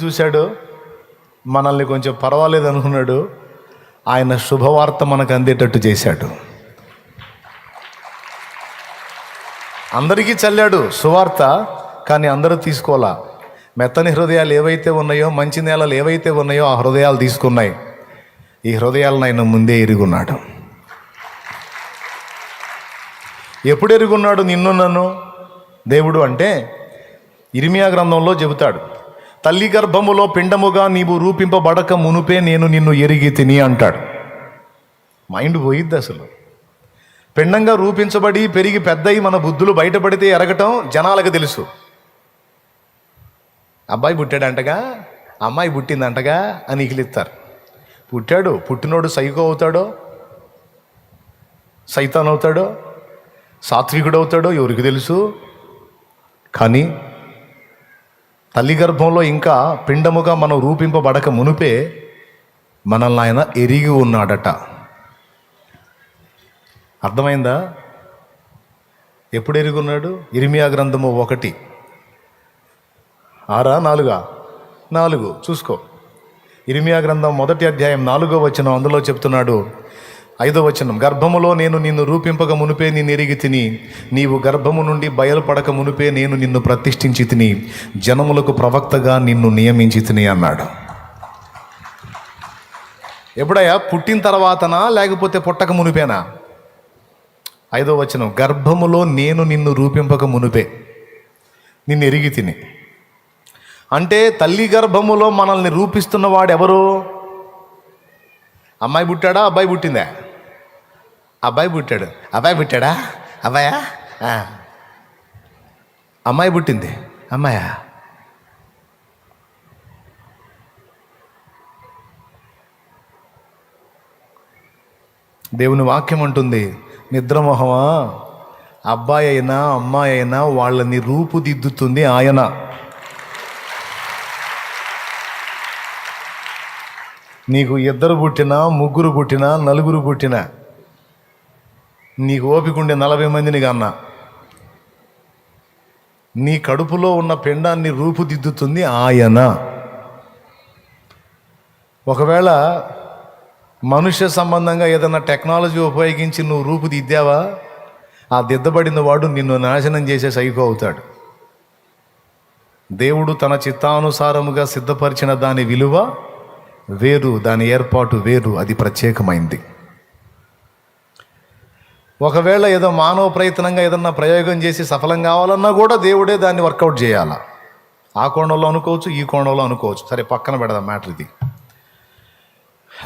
చూశాడు, మనల్ని కొంచెం పర్వాలేదు అనుకున్నాడు. ఆయన శుభవార్త మనకు అందేటట్టు చేశాడు. అందరికీ చల్లాడు సువార్త, కానీ అందరూ తీసుకోవాలా. మెత్తని హృదయాలు ఏవైతే ఉన్నాయో, మంచి నేలలు ఏవైతే ఉన్నాయో ఆ హృదయాలు తీసుకున్నాయి. ఈ హృదయాలను ఆయన ముందే ఎరుగున్నాడు. ఎప్పుడు ఎరుగున్నాడు నిన్ను నన్ను దేవుడు అంటే, ఇర్మియా గ్రంథంలో చెబుతాడు, తల్లి గర్భములో పిండముగా నీవు రూపింపబడక మునుపే నేను నిన్ను ఎరిగి తిని అంటాడు. మైండ్ పోయిద్ది అసలు. పిండంగా రూపించబడి పెరిగి పెద్దయి మన బుద్ధులు బయటపడితే ఎరగటం జనాలకు తెలుసు. అబ్బాయి పుట్టాడంటగా, అమ్మాయి పుట్టిందంటగా అని ఇకిలిస్తారు. పుట్టాడు, పుట్టినోడు సైకో అవుతాడో, సైతాన్ అవుతాడో, సాత్వికుడు అవుతాడో ఎవరికి తెలుసు. కానీ తల్లి గర్భంలో ఇంకా పిండముగా మనం రూపింపబడక మునుపే మనల్ని ఆయన ఎరిగి ఉన్నాడట. అర్థమైందా? ఎప్పుడు ఎరిగి ఉన్నాడు? ఇర్మియా గ్రంథము 1:6-4 చూసుకో. ఇర్మియా గ్రంథం 1వ అధ్యాయం 4వ వచనం, అందులో చెప్తున్నాడు 5వ వచనం, గర్భములో నేను నిన్ను రూపింపక మునుపే నిన్ను ఎరిగి తిని, నీవు గర్భము నుండి బయలుపడక మునుపే నేను నిన్ను ప్రతిష్ఠించి తిని, జనములకు ప్రవక్తగా నిన్ను నియమించి తిని అన్నాడు. ఎప్పుడయ్యా? పుట్టిన తర్వాతనా లేకపోతే పుట్టక మునిపేనా? 5వ వచనం, గర్భములో నేను నిన్ను రూపింపక మునుపే నిన్ను ఎరిగి తిని. అంటే తల్లి గర్భములో మనల్ని రూపిస్తున్నవాడు ఎవరు? అమ్మాయి పుట్టాడా, అబ్బాయి పుట్టిందా? అబ్బాయి పుట్టాడు. అబ్బాయి పుట్టాడా? అబ్బాయా? అమ్మాయి పుట్టింది. అమ్మాయా? దేవుని వాక్యం అంటుంది, నిద్రమోహమా, అబ్బాయి అయినా అమ్మాయి అయినా వాళ్ళని రూపుదిద్దుతుంది ఆయన. నీకు 2 పుట్టినా, 3 పుట్టినా, 4 పుట్టినా, నీకు ఓపిక ఉండే 40 మందిని కన్నా, నీ కడుపులో ఉన్న పిండాన్ని రూపుదిద్దుతుంది ఆయన. ఒకవేళ మనుష్య సంబంధంగా ఏదైనా టెక్నాలజీ ఉపయోగించి నువ్వు రూపుదిద్దావా, ఆ దిద్దబడిన వాడు నిన్ను నాశనం చేసే సైకో అవుతాడు. దేవుడు తన చిత్తానుసారముగా సిద్ధపరిచిన దాని విలువ వేరు, దాని ఏర్పాటు వేరు, అది ప్రత్యేకమైంది. ఒకవేళ ఏదో మానవ ప్రయత్నంగా ఏదన్నా ప్రయోగం చేసి సఫలం కావాలన్నా కూడా దేవుడే దాన్ని వర్కౌట్ చేయాలా. ఆ కోణంలో అనుకోవచ్చు, ఈ కోణంలో అనుకోవచ్చు. సరే, పక్కన పెడదాం మ్యాటర్ ఇది.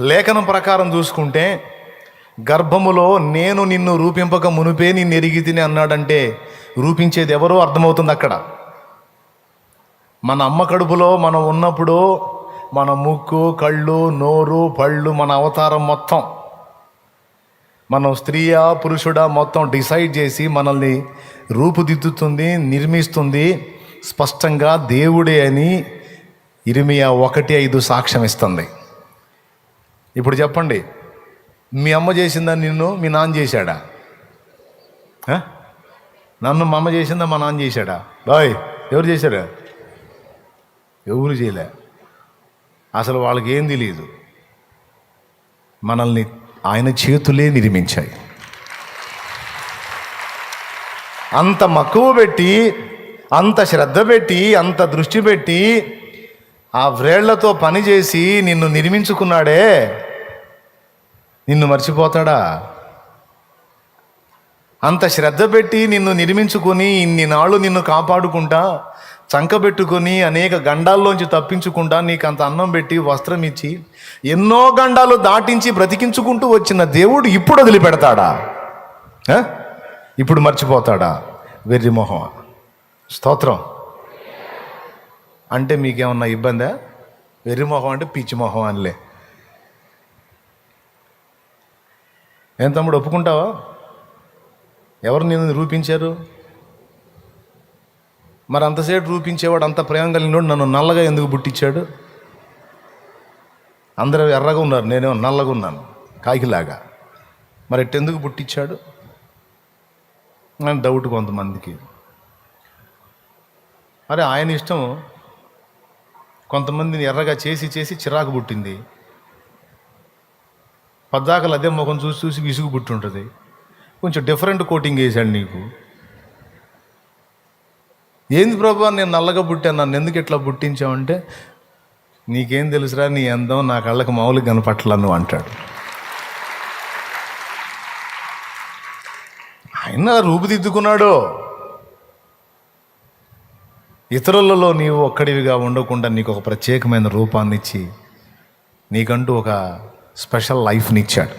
లేఖనం ప్రకారం చూసుకుంటే, గర్భములో నేను నిన్ను రూపింపక మునుపే నిన్ను ఎరిగి తిని అన్నాడంటే రూపించేది ఎవరో అర్థమవుతుంది అక్కడ. మన అమ్మ కడుపులో మనం ఉన్నప్పుడు మన ముక్కు, కళ్ళు, నోరు, పళ్ళు, మన అవతారం మొత్తం, మనం స్త్రీయా పురుషుడా మొత్తం డిసైడ్ చేసి మనల్ని రూపుదిద్దుతుంది, నిర్మిస్తుంది స్పష్టంగా దేవుడే అని ఇర్మియా 1:5 సాక్ష్యం ఇస్తుంది. ఇప్పుడు చెప్పండి, మీ అమ్మ చేసిందా నిన్ను, మీ నాన్న చేశాడా? నన్ను మా అమ్మ చేసిందా, మా నాన్న చేశాడా? బాయ్, ఎవరు చేశాడా? ఎవరు చేయలే. అసలు వాళ్ళకి ఏం తెలియదు. మనల్ని ఆయన చేతులే నిర్మించాయి. అంత మక్కువ పెట్టి, అంత శ్రద్ధ పెట్టి, అంత దృష్టి పెట్టి, ఆ వ్రేళ్లతో పనిచేసి నిన్ను నిర్మించుకున్నాడే, నిన్ను మర్చిపోతాడా? అంత శ్రద్ధ పెట్టి నిన్ను నిర్మించుకొని ఇన్ని నాళ్ళు నిన్ను కాపాడుకుంటా, చంకబెట్టుకొని అనేక గండాల్లోంచి తప్పించుకుంటా, నీకు అంత అన్నం పెట్టి వస్త్రం ఇచ్చి ఎన్నో గండాలు దాటించి బ్రతికించుకుంటూ వచ్చిన దేవుడు ఇప్పుడు వదిలిపెడతాడా? ఇప్పుడు మర్చిపోతాడా? వెర్రి మొహం. స్తోత్రం. అంటే మీకేమన్నా ఇబ్బందా? వెర్రి మొహం అంటే పిచ్చి మొహం అనిలే. ఏం తమ్ముడు, ఒప్పుకుంటావా? ఎవరు నిన్ను రూపించారు? మరి అంతసేపు రూపించేవాడు, అంత ప్రేమ కలిగినోడు నన్ను నల్లగా ఎందుకు పుట్టించాడు? అందరూ ఎర్రగా ఉన్నారు, నేనేమో నల్లగా ఉన్నాను కాకిలాగా. మరి ఎట్టెందుకు పుట్టించాడు అని డౌట్ కొంతమందికి. అరే ఆయన ఇష్టం. కొంతమందిని ఎర్రగా చేసి చేసి చిరాకు పుట్టింది. పద్దాకలు అదే ముఖం చూసి చూసి విసుగు పుట్టుంటుంది. కొంచెం డిఫరెంట్ కోటింగ్ వేసాడు నీకు. ఏంది ప్రభా నేను నల్లగా పుట్టాను, నన్ను ఎందుకు ఇట్లా పుట్టించావంటే, నీకేం తెలుసురా నీ అందం నా కళ్ళకి మామూలుగా కనపట్లను అంటాడు. ఆయన రూపుదిద్దుకున్నాడు. ఇతరులలో నీవు ఒక్కడివిగా ఉండకుండా నీకు ఒక ప్రత్యేకమైన రూపాన్ని ఇచ్చి నీకంటూ ఒక స్పెషల్ లైఫ్ని ఇచ్చాడు.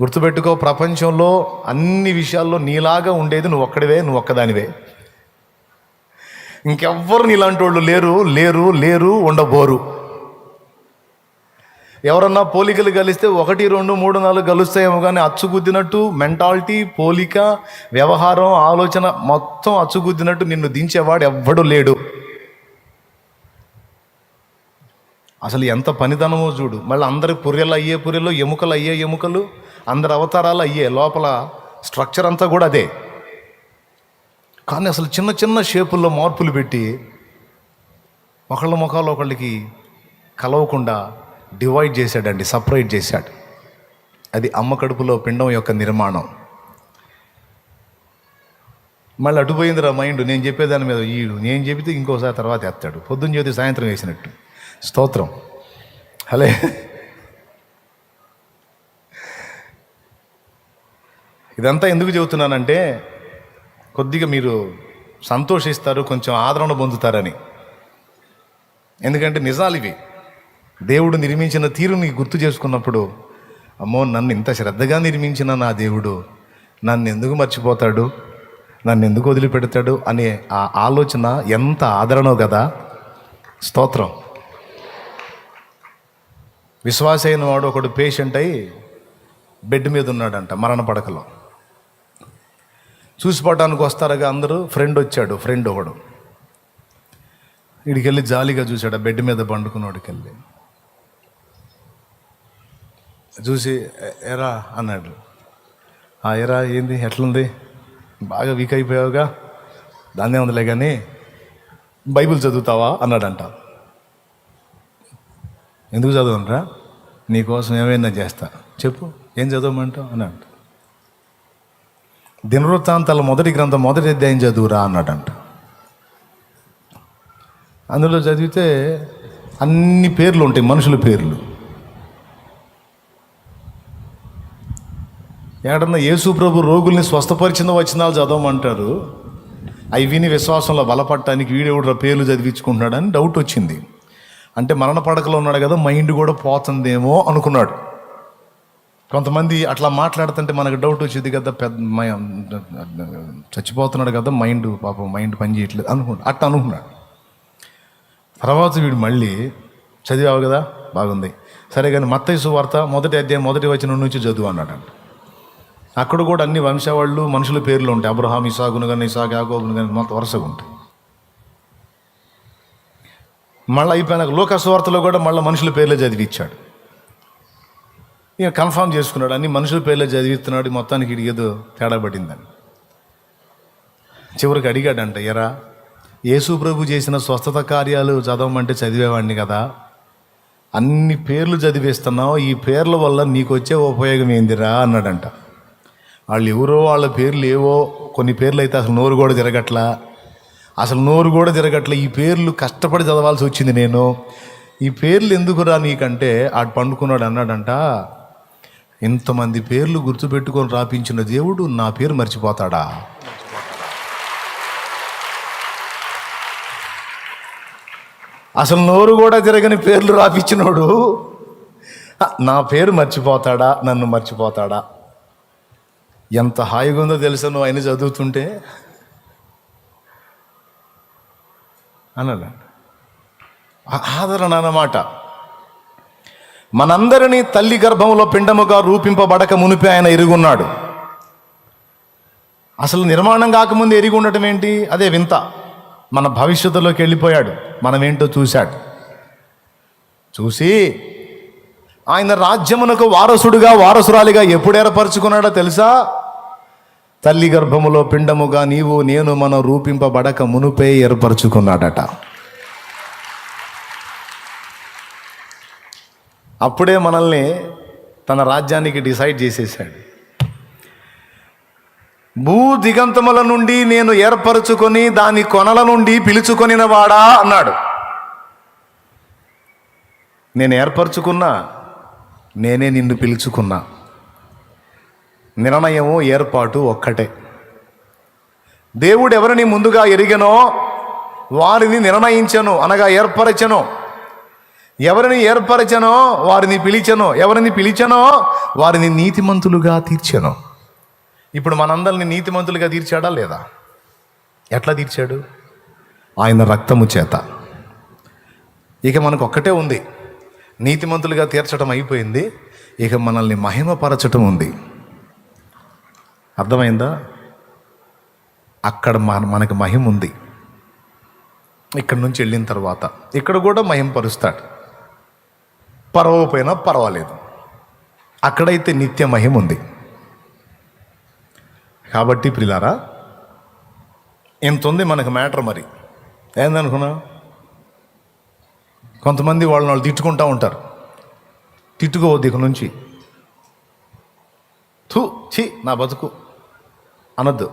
గుర్తుపెట్టుకో, ప్రపంచంలో అన్ని విషయాల్లో నీలాగా ఉండేది నువ్వు ఒక్కడివే, నువ్వు ఒక్కదానివే. ఇంకెవ్వరు నీలాంటి వాళ్ళు లేరు లేరు లేరు ఉండబోరు. ఎవరన్నా పోలికలు కలిస్తే 1, 2, 3, 4 కలుస్తాయేమో, కానీ అచ్చుగుద్దినట్టు మెంటాలిటీ, పోలిక, వ్యవహారం, ఆలోచన మొత్తం అచ్చుగుద్దినట్టు నిన్ను దించేవాడు ఎవ్వడు లేడు. అసలు ఎంత పనితనమో చూడు. మళ్ళీ అందరి పుర్రెలు అయ్యే పుర్రెలు, ఎముకలు అయ్యే ఎముకలు, అందరి అవతారాలు అయ్యే, లోపల స్ట్రక్చర్ అంతా కూడా అదే. కానీ అసలు చిన్న చిన్న షేపుల్లో మార్పులు పెట్టి ఒకళ్ళ ముఖాలు ఒకళ్ళకి కలవకుండా డివైడ్ చేశాడండి, సపరేట్ చేశాడు. అది అమ్మ కడుపులో పిండం యొక్క నిర్మాణం. మళ్ళీ అటుపోయిందిరా మైండ్. నేను చెప్పేదాని మీద ఈడు, నేను చెబితే ఇంకోసారి తర్వాత ఎత్తాడు. పొద్దున్న చేతి సాయంత్రం వేసినట్టు. స్తోత్రం. హలే. ఇదంతా ఎందుకు చెబుతున్నానంటే, కొద్దిగా మీరు సంతోషిస్తారు, కొంచెం ఆదరణ పొందుతారని. ఎందుకంటే నిజాలు ఇవి. దేవుడు నిర్మించిన తీరుని గుర్తు చేసుకున్నప్పుడు, అమ్మో నన్ను ఇంత శ్రద్ధగా నిర్మించిన నా దేవుడు నన్ను ఎందుకు మర్చిపోతాడు, నన్ను ఎందుకు వదిలిపెడతాడు అనే ఆ ఆలోచన ఎంత ఆదరణో కదా. స్తోత్రం. విశ్వాస అయిన వాడు ఒకడు పేషెంట్ అయి బెడ్ మీద ఉన్నాడంట, మరణ పడకలో. చూసిపోవటానికి వస్తారుగా అందరూ. ఫ్రెండ్ వచ్చాడు, ఫ్రెండ్ ఒకడు. వీడికెళ్ళి జాలీగా చూశాడు ఆ బెడ్ మీద పండుకున్నోడికి వెళ్ళి. చూసి ఎరా అన్నాడు. ఎరా ఏంది, ఎట్లుంది, బాగా వీక్ అయిపోయావుగా, దాన్నే ఉందిలే కానీ బైబిల్ చదువుతావా అన్నాడంట. ఎందుకు చదవనరా, నీకోసం ఏమైనా చేస్తా, చెప్పు ఏం చదవమంటావు అన్నాడు. దినవృత్తాంతాల 1వ గ్రంథం 1వ అధ్యాయం చదువురా అన్నాడంట. అందులో చదివితే అన్ని పేర్లు ఉంటాయి, మనుషుల పేర్లు. ఏడన్నా యేసు ప్రభు రోగుల్ని స్వస్థపరిచిన వచనాలు చదవమంటారు. అవి విని విశ్వాసంలో బలపడటానికి వీడెవడ పేర్లు చదివించుకుంటున్నాడని డౌట్ వచ్చింది. అంటే మరణ పడకలో ఉన్నాడు కదా, మైండ్ కూడా పోతుందేమో అనుకున్నాడు. కొంతమంది అట్లా మాట్లాడుతుంటే మనకు డౌట్ వచ్చింది కదా, చచ్చిపోతున్నాడు కదా, మైండ్ పాపం మైండ్ పని చేయట్లేదు అట్లా అనుకున్నాడు. తర్వాత వీడు మళ్ళీ చదివావు కదా, బాగుంది సరే కానీ మత్తయి సువార్త 1వ అధ్యాయం 1వ వచనం నుంచి చదువు అన్నాడంట. అక్కడ కూడా అన్ని వంశావాళ్ళు మనుషుల పేర్లు ఉంటాయి. అబ్రహాం, ఇసాకును కానీ, ఇసాక్, యాకోబును కానీ మొత్తం వరుసగా ఉంటాయి. మళ్ళీ అయిపోయినాక లోక సువార్తలో కూడా మళ్ళీ మనుషుల పేర్లే చదివిచ్చాడు. ఇక కన్ఫామ్ చేసుకున్నాడు, అన్ని మనుషుల పేర్లే చదివిస్తున్నాడు, మొత్తానికి ఇది ఏదో తేడా పడిందని. చివరికి అడిగాడంట, ఎరా యేసు ప్రభు చేసిన స్వస్థత కార్యాలు చదవమంటే చదివేవాడిని కదా, అన్ని పేర్లు చదివేస్తున్నావు, ఈ పేర్ల వల్ల నీకు వచ్చే ఉపయోగం ఏందిరా అన్నాడంట. వాళ్ళు ఎవరో, వాళ్ళ పేర్లు ఏవో, కొన్ని పేర్లు అయితే అసలు నోరు కూడా తిరగట్లా, ఈ పేర్లు కష్టపడి చదవాల్సి వచ్చింది నేను. ఈ పేర్లు ఎందుకురా నీకంటే ఆడు పండుకున్నాడు అన్నాడంట, ఇంతమంది పేర్లు గుర్తుపెట్టుకొని రాపించిన దేవుడు నా పేరు మర్చిపోతాడా? అసలు నోరు కూడా తిరగని పేర్లు రాపించినోడు నా పేరు మర్చిపోతాడా, నన్ను మర్చిపోతాడా? ఎంత హాయిగా ఉందో తెలుసా నువ్వు ఆయన చదువుతుంటే అన్నాడు. ఆదరణ అన్నమాట. మనందరినీ తల్లి గర్భంలో పిండముగా రూపింపబడక మునిపే ఆయన ఎరుగున్నాడు. అసలు నిర్మాణం కాకముందు ఎరిగి ఉండటం ఏంటి? అదే వింత. మన భవిష్యత్తులోకి వెళ్ళిపోయాడు, మనమేంటో చూశాడు. చూసి ఆయన రాజ్యమునకు వారసుడుగా, వారసురాలిగా ఎప్పుడు ఏర్పరచుకున్నాడో తెలుసా? తల్లి గర్భములో పిండముగా నీవు నేను మనం రూపింపబడక మునుపే ఏర్పరచుకున్నాడట. అప్పుడే మనల్ని తన రాజ్యానికి డిసైడ్ చేసేసాడు. భూ దిగంతముల నుండి నేను ఏర్పరచుకొని దాని కొనల నుండి పిలుచుకొనిన వాడా అన్నాడు. నేను ఏర్పరచుకున్నా, నేనే నిన్ను పిలుచుకున్నా. నిర్ణయము ఏర్పాటు ఒక్కటే. దేవుడు ఎవరిని ముందుగా ఎరిగెనో వారిని నిర్ణయించెను, అనగా ఏర్పరచెను. ఎవరిని ఏర్పరచెనో వారిని పిలిచెను, ఎవరిని పిలిచెనో వారిని నీతిమంతులుగా తీర్చెను. ఇప్పుడు మనందరిని నీతిమంతులుగా తీర్చాడా లేదా? ఎట్లా తీర్చాడు? ఆయన రక్తము చేత. ఇక మనకు ఒక్కటే ఉంది, నీతిమంతులుగా తీర్చడం అయిపోయింది, ఇక మనల్ని మహిమపరచటం ఉంది. అర్థమైందా? అక్కడ మనకు మహిమ ఉంది. ఇక్కడి నుంచి వెళ్ళిన తర్వాత ఇక్కడ కూడా మహిమపరుస్తాడు. పర్వపోయినా పర్వాలేదు, అక్కడైతే నిత్య మహిమ ఉంది. కాబట్టి ప్రియులారా, ఎంత ఉంది మనకు మ్యాటర్. మరి ఏందనుకున్నా, కొంతమంది వాళ్ళు తిట్టుకుంటూ ఉంటారు. తిట్టుకోవద్దు ఇక నుంచి. ఛీ నా బతుకు అనొద్దు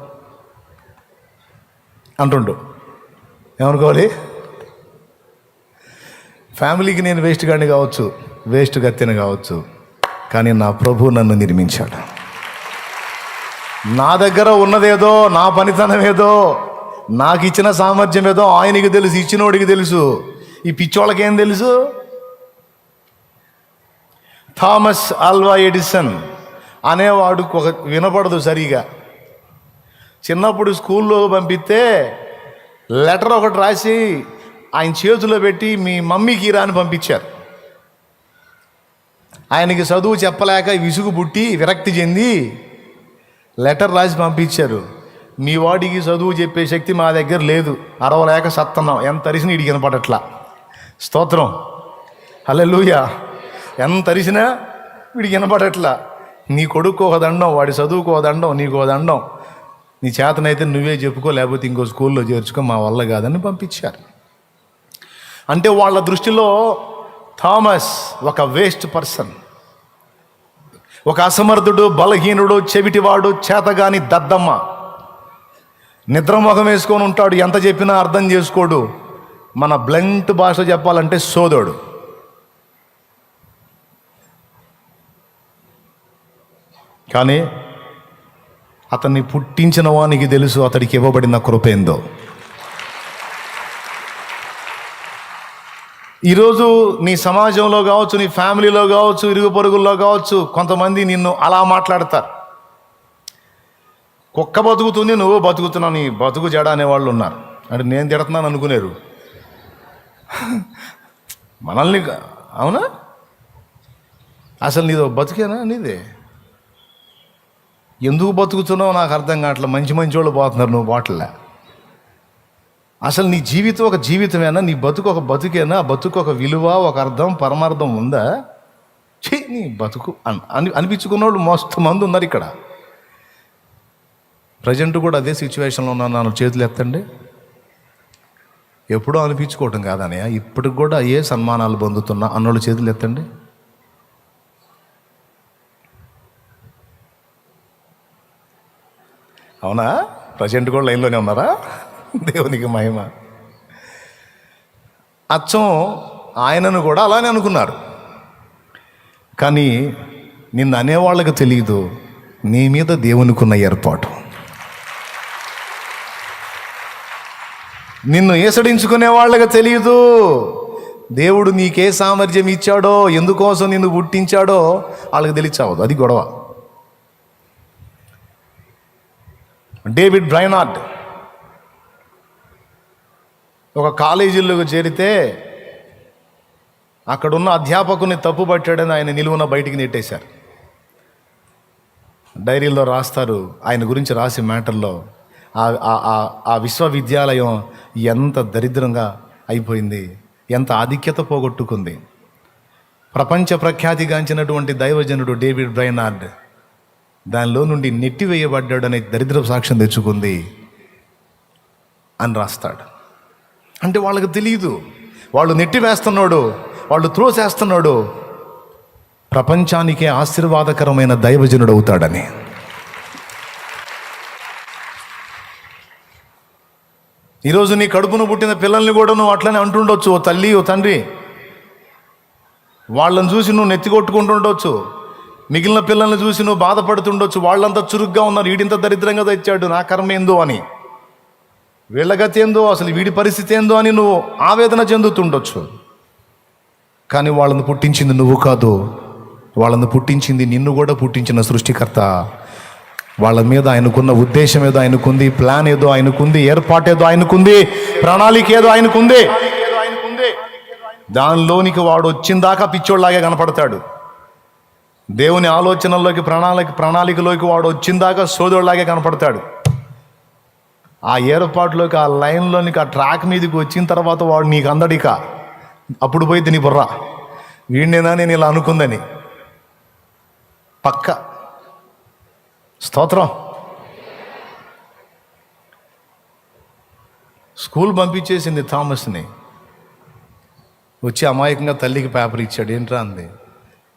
అంటుండు. ఏమనుకోవాలి? ఫ్యామిలీకి నేను వేస్ట్ గాడిని కావచ్చు, వేస్ట్ గత్తెని కావచ్చు, కానీ నా ప్రభు నన్ను నిర్మించాడు. నా దగ్గర ఉన్నదేదో, నా పనితనం ఏదో, నాకు ఇచ్చిన సామర్థ్యం ఏదో ఆయనకి తెలుసు, ఇచ్చినోడికి తెలుసు. ఈ పిచ్చోళ్ళకి ఏం తెలుసు? థామస్ ఆల్వా ఎడిసన్ అనేవాడు ఒక వినపడదు సరిగా. చిన్నప్పుడు స్కూల్లో పంపిస్తే లెటర్ ఒకటి రాసి ఆయన చేతిలో పెట్టి మీ మమ్మీకి రాని పంపించారు. ఆయనకి చదువు చెప్పలేక విసుగు పుట్టి విరక్తి చెంది లెటర్ రాసి పంపించారు. మీ వాడికి చదువు చెప్పే శక్తి మా దగ్గర లేదు, అరవలేక సత్తన్నాం, ఎంత అరిసినా ఇడికి వినపడట్లా. స్తోత్రం, హల్లెలూయా. ఎంత అరిసినా వీడికి వినపడట్లా. నీ కొడుకు ఒక దండం, వాడి చదువుకు ఒక దండం, నీకు ఒక దండం. నీ చేతనైతే నువ్వే చెప్పుకో, లేకపోతే ఇంకో స్కూల్లో చేర్చుకో, మా వల్ల కాదని పంపించారు. అంటే వాళ్ళ దృష్టిలో థామస్ ఒక వేస్ట్ పర్సన్, ఒక అసమర్థుడు, బలహీనుడు, చెవిటివాడు, చేతగాని దద్దమ్మ, నిద్రముఖం వేసుకొని ఉంటాడు, ఎంత చెప్పినా అర్థం చేసుకోడు. మన బ్లంట్ భాష చెప్పాలంటే సోదోడు. కానీ అతన్ని పుట్టించిన వానికి తెలుసు అతడికి ఇవ్వబడిన కృప ఏందో. ఈరోజు నీ సమాజంలో కావచ్చు, నీ ఫ్యామిలీలో కావచ్చు, ఇరుగు పొరుగుల్లో కావచ్చు, కొంతమంది నిన్ను అలా మాట్లాడతారు. కుక్క బతుకుతుంది, నువ్వు బతుకుతున్నావు, నీ బతుకు జడ అనేవాళ్ళు ఉన్నారు. అంటే నేను తిడుతున్నాను అనుకునేరు మనల్ని. అవునా? అసలు నీదో బతుకేనా? నీదే ఎందుకు బతుకుతున్నావు నాకు అర్థం కావట్లే. మంచి వాళ్ళు పోతున్నారు, నువ్వు బాటలే. అసలు నీ జీవితం ఒక జీవితమేనా? నీ బతుకు ఒక బతుకేనా? ఆ బతుకు ఒక విలువ, ఒక అర్థం, పరమార్థం ఉందా? నీ బతుకు అనిపించుకున్న వాళ్ళు మస్తు మంది ఉన్నారు ఇక్కడ. ప్రజెంట్ కూడా అదే సిచ్యువేషన్లో ఉన్నాను. చేతులు ఎత్తండి. ఎప్పుడో అనిపించుకోవటం కాదనయ్య, ఇప్పటికి కూడా ఏ సన్మానాలు పొందుతున్నా అన్నోళ్ళు చేతులు ఎత్తండి. అవునా? ప్రజెంట్ కూడా లైన్లోనే ఉన్నారా? దేవునికి మహిమ. అచ్చం ఆయనను కూడా అలానే అనుకున్నారు. కానీ నిన్ను అనేవాళ్ళకి తెలియదు నీ మీద దేవునికున్న ఏర్పాటు. నిన్ను ఏసడించుకునే వాళ్ళకి తెలియదు దేవుడు నీకే సామర్థ్యం ఇచ్చాడో, ఎందుకోసం నిన్ను పుట్టించాడో వాళ్ళకి తెలియచావదు. అది గొడవ. డేవిడ్ బ్రైనార్డ్ ఒక కాలేజీలోకి చేరితే అక్కడున్న అధ్యాపకుని తప్పు పట్టాడని ఆయన నిలువున బయటికి నెట్టేశారు. డైరీలో రాస్తారు ఆయన గురించి, రాసి మ్యాటర్లో ఆ విశ్వవిద్యాలయం ఎంత దరిద్రంగా అయిపోయింది, ఎంత ఆధిక్యత పోగొట్టుకుంది. ప్రపంచ ప్రఖ్యాతిగాంచినటువంటి దైవజనుడు డేవిడ్ బ్రైనార్డ్ దానిలో నుండి నెట్టివేయబడ్డాడు అనే దరిద్ర సాక్ష్యం తెచ్చుకుంది అని రాస్తాడు. అంటే వాళ్ళకి తెలియదు, వాళ్ళు నెట్టివేస్తున్నాడు, వాళ్ళు త్రోసేస్తున్నాడు, ప్రపంచానికే ఆశీర్వాదకరమైన దైవజనుడు అవుతాడని. ఈరోజు నీ కడుపును పుట్టిన పిల్లల్ని కూడా నువ్వు అట్లనే అంటుండొచ్చు, ఓ తల్లి ఓ తండ్రి. వాళ్ళని చూసి నువ్వు నెత్తికొట్టుకుంటుండొచ్చు. మిగిలిన పిల్లల్ని చూసి నువ్వు బాధపడుతుండొచ్చు. వాళ్ళంతా చురుగ్గా ఉన్నారు, వీడింత దరిద్రంగా తెచ్చాడు, నా కర్మ ఏందో అని, వీళ్ళ గతి ఏందో, అసలు వీడి పరిస్థితి ఏందో అని నువ్వు ఆవేదన చెందుతుండొచ్చు. కానీ వాళ్ళని పుట్టించింది నువ్వు కాదు, వాళ్ళని పుట్టించింది నిన్ను కూడా పుట్టించిన సృష్టికర్త. వాళ్ళ మీద ఆయనకున్న ఉద్దేశం ఏదో ఆయనకుంది, ప్లాన్ ఏదో ఆయనకుంది, ఏర్పాటు ఏదో ఆయనకుంది, ప్రణాళిక ఏదో ఆయనకుంది. దానిలోనికి వాడు వచ్చిందాకా పిచ్చోళ్ళలాగే కనపడతాడు. దేవుని ఆలోచనల్లోకి ప్రణాళికలోకి వాడు వచ్చిందాకా సోదరులాగే కనపడతాడు. ఆ ఏర్పాటులోకి, ఆ లైన్లోనికి, ఆ ట్రాక్ మీదకి వచ్చిన తర్వాత వాడు నీకు అందడిక. అప్పుడు పోయింది నీ బుర్ర, వీడినేనా నేను ఇలా అనుకుందని. పక్క స్తోత్రం. స్కూల్ పంపించేసింది థామస్ని. వచ్చి అమాయకంగా తల్లికి పేపర్ ఇచ్చాడు. ఏంట్రా అంది.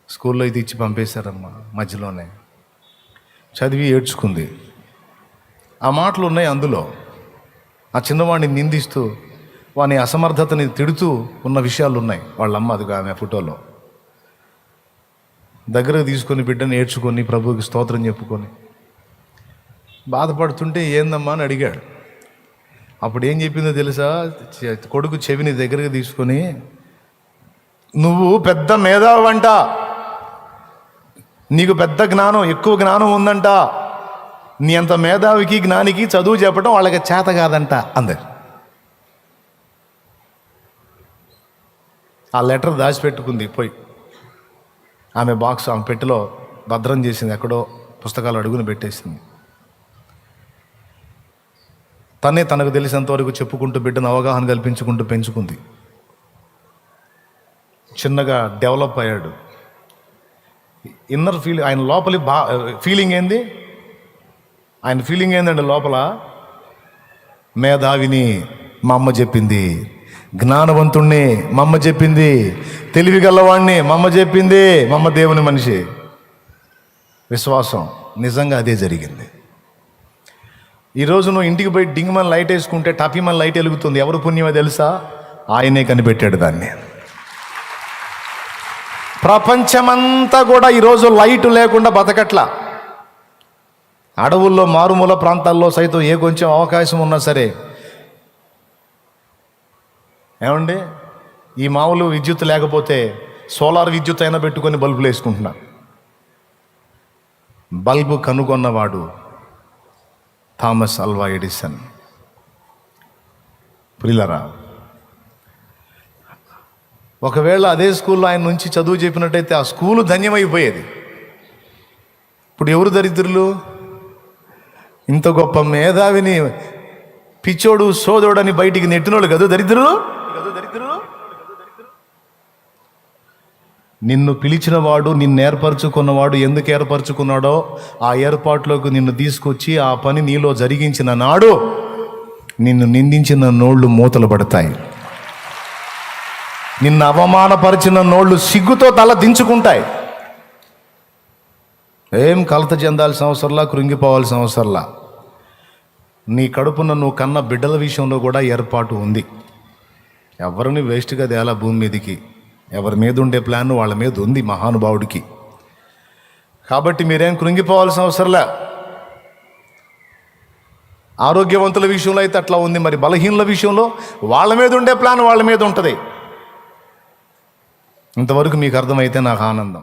స్కూల్లో ఇది ఇచ్చి పంపేశారమ్మా మధ్యలోనే. చదివి ఏడ్చుకుంది. ఆ మాటలు ఉన్నాయి అందులో. ఆ చిన్నవాడిని నిందిస్తూ వాని అసమర్థతని తిడుతూ ఉన్న విషయాలు ఉన్నాయి. వాళ్ళమ్మ అదిగా ఆమె ఫోటోలో దగ్గరకు తీసుకొని బిడ్డను ఏడ్చుకొని ప్రభువుకి స్తోత్రం చెప్పుకొని బాధపడుతుంటే ఏందమ్మా అని అడిగాడు. అప్పుడు ఏం చెప్పిందో తెలుసా? కొడుకు చెవిని దగ్గరకు తీసుకొని, నువ్వు పెద్ద మేధావంట, నీకు పెద్ద జ్ఞానం, ఎక్కువ జ్ఞానం ఉందంట, నీ అంత మేధావికి జ్ఞానికి చదువు చెప్పడం వాళ్ళకి చేత కాదంట అంది. ఆ లెటర్ దాచిపెట్టుకుంది. పోయి ఆమె బాక్స్ ఆమె పెట్టెలో భద్రం చేసింది. ఎక్కడో పుస్తకాలు అడుగుని పెట్టేసింది. తనే తనకు తెలిసినంతవరకు చెప్పుకుంటూ బిడ్డను అవగాహన కల్పించుకుంటూ పెంచుకుంది. చిన్నగా డెవలప్ అయ్యాడు. ఇన్నర్ ఫీలింగ్, ఆయన లోపలి ఫీలింగ్ ఏంది? ఆయన ఫీలింగ్ ఏందండి లోపల? మేధావిని మా అమ్మ చెప్పింది, జ్ఞానవంతుణ్ణి మా అమ్మ చెప్పింది, తెలివి గల్లవాణ్ణి మా అమ్మ చెప్పింది, మా అమ్మ దేవుని మనిషి. విశ్వాసం. నిజంగా అదే జరిగింది. ఈరోజు నువ్వు ఇంటికి పోయి డింగ్మని లైట్ వేసుకుంటే టపీమని లైట్ వెలుగుతుంది. ఎవరు పుణ్యమో తెలుసా? ఆయనే కనిపెట్టాడు దాన్ని. ప్రపంచమంతా కూడా ఈరోజు లైట్ లేకుండా బతకట్లా. అడవుల్లో, మారుమూల ప్రాంతాల్లో సైతం ఏ కొంచెం అవకాశం ఉన్నా సరే, ఏమండి, ఈ మామూలు విద్యుత్ లేకపోతే సోలార్ విద్యుత్ అయినా పెట్టుకొని బల్బులు వేసుకుంటున్నా. బల్బు కనుగొన్నవాడు థామస్ అల్వా ఎడిసన్. ప్రియులారా, ఒకవేళ అదే స్కూల్లో ఆయన నుంచి చదువు చెప్పినట్టయితే ఆ స్కూలు ధన్యమైపోయేది. ఇప్పుడు ఎవరు దరిద్రులు? ఇంత గొప్ప మేధావిని పిచ్చోడు, సోదరుడని బయటికి నెట్టినోళ్ళు కదా దరిద్రులు. నిన్ను పిలిచిన వాడు, నిన్ను ఏర్పరచుకున్నవాడు ఎందుకు ఏర్పరచుకున్నాడో ఆ ఏర్పాట్లోకి నిన్ను తీసుకొచ్చి ఆ పని నీలో జరిగించిన నాడు నిన్ను నిందించిన నోళ్ళు మూతలు పడతాయి. నిన్ను అవమానపరిచిన నోళ్ళు సిగ్గుతో తల దించుకుంటాయి. ఏం కలత చెందాల్సిన అవసరంలా, కృంగిపోవాల్సిన అవసరంలా. నీ కడుపున నువ్వు కన్న బిడ్డల విషయంలో కూడా ఏర్పాటు ఉంది. ఎవరిని వేస్ట్గా తేలా భూమి మీదకి. ఎవరి మీద ఉండే ప్లాన్ వాళ్ళ మీద ఉంది మహానుభావుడికి. కాబట్టి మీరేం కృంగిపోవాల్సిన అవసరంలే. ఆరోగ్యవంతుల విషయంలో అయితే అట్లా ఉంది. మరి బలహీనుల విషయంలో వాళ్ళ మీద ఉండే ప్లాన్ వాళ్ళ మీద ఉంటుంది. ఇంతవరకు మీకు అర్థమైతే నాకు ఆనందం.